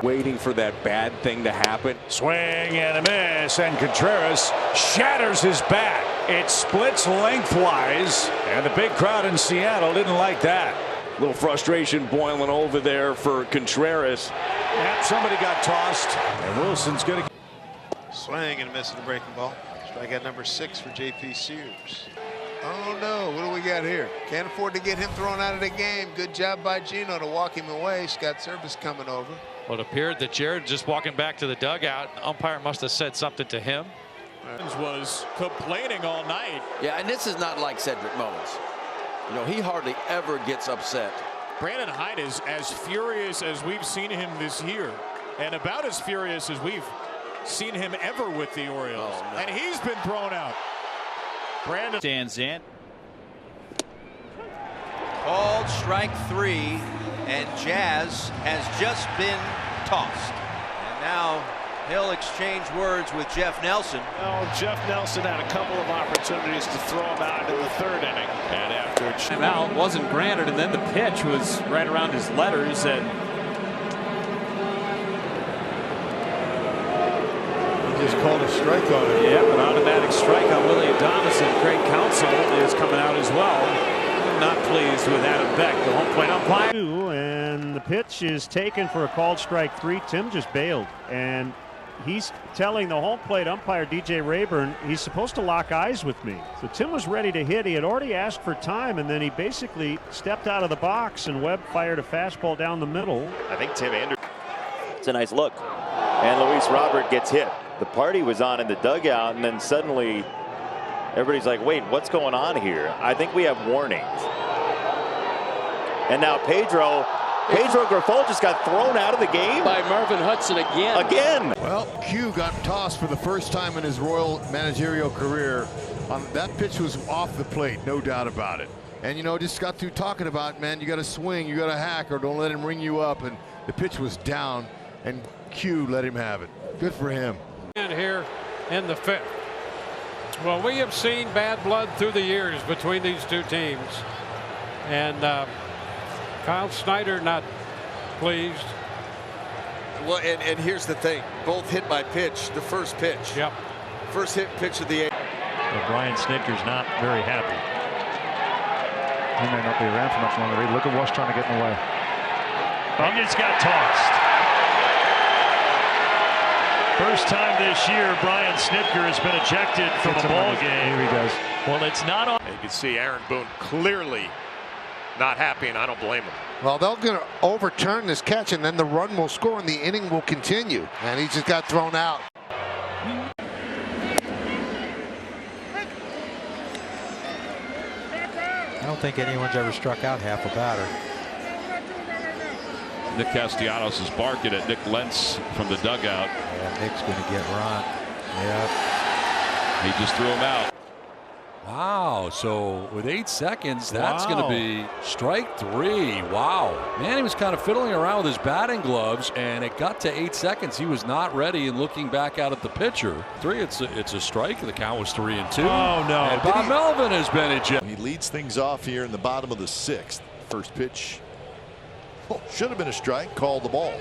Waiting for that bad thing to happen. Swing and a miss, and Contreras shatters his bat. It splits lengthwise, and the big crowd in Seattle didn't like that. A little frustration boiling over there for Contreras. And somebody got tossed, and Wilson's going to swing and a miss at the breaking ball. Strikeout number 6 for J.P. Sears. Oh no, what do we got here? Can't afford to get him thrown out of the game. Good job by Gino to walk him away. Scott Service coming over. Well, it appeared that Jared just walking back to the dugout. The umpire must have said something to him. Was complaining all night. Yeah, and this is not like Cedric Mullins. You know, he hardly ever gets upset. Brandon Hyde is as furious as we've seen him this year, and about as furious as we've seen him ever with the Orioles. Oh, no. And he's been thrown out. Brandon stands in. Called strike 3, and Jazz has just been tossed. And now he'll exchange words with Jeff Nelson. Oh, Jeff Nelson had a couple of opportunities to throw him out in the 3rd inning. And after a Timeout wasn't granted, and then the pitch was right around his letters, and Just called a strike on him. yep, an automatic strike on Willie Adames, and Craig Counsell is coming out as well. Not pleased with Adam Beck, the home plate umpire. And the pitch is taken for a called strike 3. Tim just bailed, and he's telling the home plate umpire, DJ Rayburn, he's supposed to lock eyes with me. So Tim was ready to hit. He had already asked for time, and then he basically stepped out of the box, and Webb fired a fastball down the middle. I think Tim Anderson. It's a nice look. And Luis Robert gets hit. The party was on in the dugout, and then suddenly everybody's like, wait, what's going on here? I think we have warnings. And now Pedro Grifol just got thrown out of the game By Marvin Hudson again. Well, Q got tossed for the first time in his Royal managerial career. That pitch was off the plate, no doubt about it. And you know, just got through talking about, man, you got to swing, you got to hack, or don't let him ring you up. And the pitch was down, and Q let him have it. Good for him. And here in the 5th. Well, we have seen bad blood through the years between these two teams, and Kyle Snyder not pleased. Well, and here's the thing. Both hit by pitch, the first pitch. Yep. First hit pitch of the 8th. Well, Brian Snitker's not very happy. He may not be around for much longer. Look at Walsh trying to get in the way. And it's got tossed. First time this year, Brian Snitker has been ejected from a ball game. Here he goes. Well, it's not on. You can see Aaron Boone clearly not happy, and I don't blame him. Well, they're going to overturn this catch, and then the run will score, and the inning will continue. And he just got thrown out. I don't think anyone's ever struck out half a batter. Nick Castellanos is barking at Nick Lentz from the dugout. Yeah, Nick's going to get run. Yeah. He just threw him out. Wow, so with 8 seconds, that's going to be strike 3. Wow. Man, he was kind of fiddling around with his batting gloves, and it got to 8 seconds. He was not ready, and looking back out at the pitcher. 3, it's a strike. The count was 3-2. Oh, no. And Bob Melvin has been ejected. He leads things off here in the bottom of the 6th. First pitch. Oh, should have been a strike. Called the ball.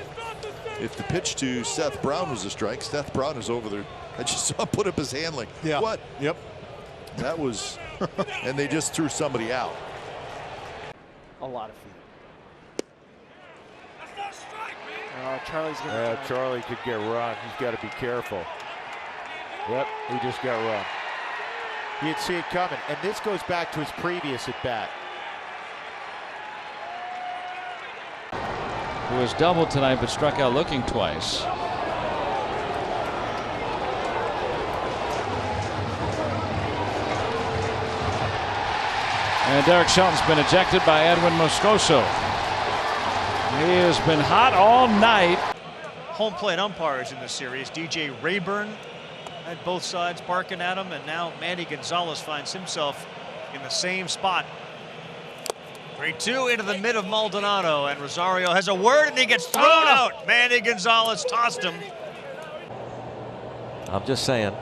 If the pitch to Seth Brown was a strike, Seth Brown is over there. I just saw him put up his hand like, what? Yep. That was, and they just threw somebody out. A lot of feet. Charlie's going Yeah, Charlie could get run. He's got to be careful. Yep, he just got run. You'd see it coming, and this goes back to his previous at bat. Who was doubled tonight but struck out looking twice. And Derek Shelton's been ejected by Edwin Moscoso. He has been hot all night. Home plate umpires in this series. DJ Rayburn had both sides barking at him, and now Manny Gonzalez finds himself in the same spot. 3-2 into the mid of Maldonado, and Rosario has a word, and he gets thrown out. Manny Gonzalez tossed him. I'm just saying.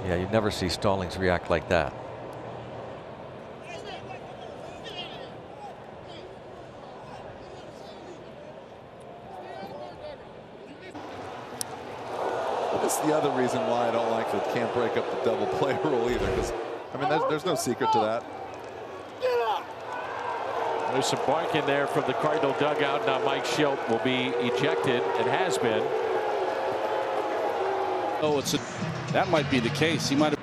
Yeah, you never see Stallings react like that. That's the other reason why I don't like that can't break up the double play rule either, because I mean there's no secret to that. There's some barking there from the Cardinal dugout. Now Mike Schilt will be ejected and has been. Oh, that might be the case. He might have.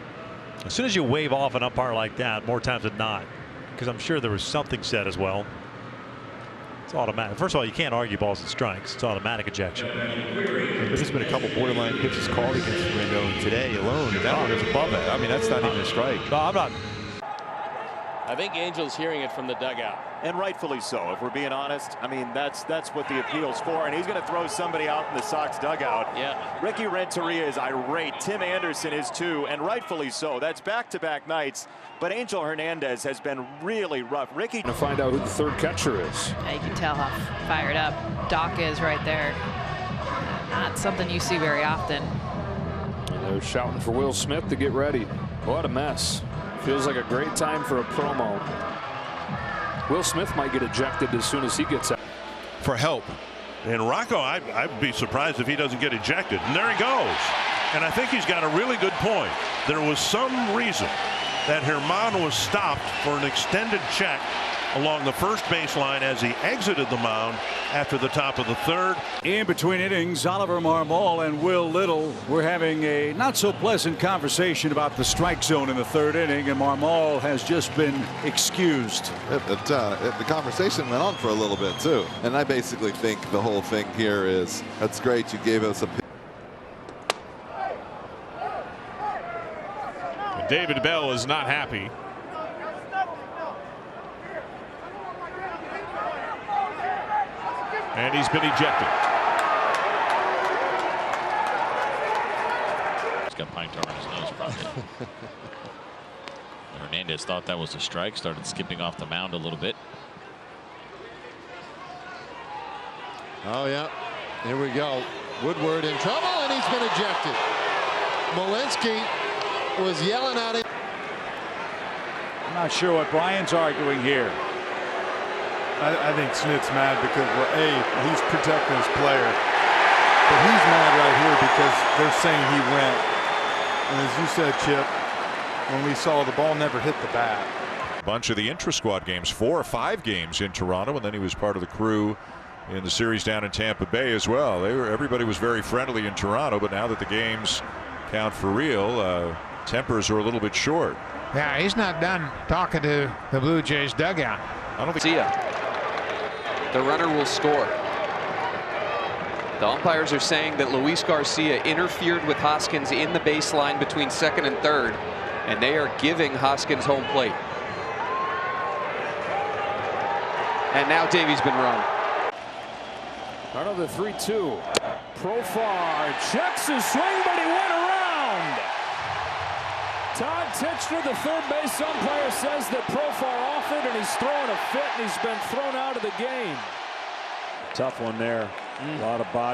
As soon as you wave off an umpire like that, more times than not, because I'm sure there was something said as well. It's automatic. First of all, you can't argue balls and strikes. It's automatic ejection. There's been a couple borderline pitches called against Rendon today alone, and that one is above it. I mean, that's not even a strike. No, I'm not. I think Angel's hearing it from the dugout. And rightfully so, if we're being honest. I mean, that's what the appeal's for. And he's going to throw somebody out in the Sox dugout. Yeah. Ricky Renteria is irate. Tim Anderson is too, and rightfully so. That's back-to-back nights. But Angel Hernandez has been really rough. Ricky. To find out who the third catcher is. Yeah, you can tell how fired up Doc is right there. Not something you see very often. And they're shouting for Will Smith to get ready. What a mess. Feels like a great time for a promo. Will Smith might get ejected as soon as he gets out. For help. And Rocco, I'd be surprised if he doesn't get ejected. And there he goes. And I think he's got a really good point. There was some reason that Herman was stopped for an extended check along the first baseline as he exited the mound after the top of the third. In between innings, Oliver Marmol and Will Little were having a not so pleasant conversation about the strike zone in the third inning, and Marmol has just been excused. The conversation went on for a little bit too, and I basically think the whole thing here is, that's great, you gave us a. David Bell is not happy. And he's been ejected. He's got pine tar on his nose, probably. Hernandez thought that was a strike, started skipping off the mound a little bit. Oh, yeah. Here we go. Woodward in trouble, and he's been ejected. Malinsky was yelling at him. I'm not sure what Brian's arguing here. I think Snit's mad because, well, A, he's protecting his player. But he's mad right here because they're saying he went. And as you said, Chip, when we saw the ball never hit the bat. A bunch of the intra-squad games, 4 or 5 games in Toronto, and then he was part of the crew in the series down in Tampa Bay as well. Everybody was very friendly in Toronto, but now that the games count for real, tempers are a little bit short. Yeah, he's not done talking to the Blue Jays dugout. I don't think. See ya. The runner will score. The umpires are saying that Luis Garcia interfered with Hoskins in the baseline between second and third, and they are giving Hoskins home plate. And now Davey's been run. Another 3-2. Profar checks his swing, but he went around. Todd Titchener, the third base umpire, says that Profar offered, and he's throwing a fit, and he's been thrown out of the game. Tough one there. A lot of body.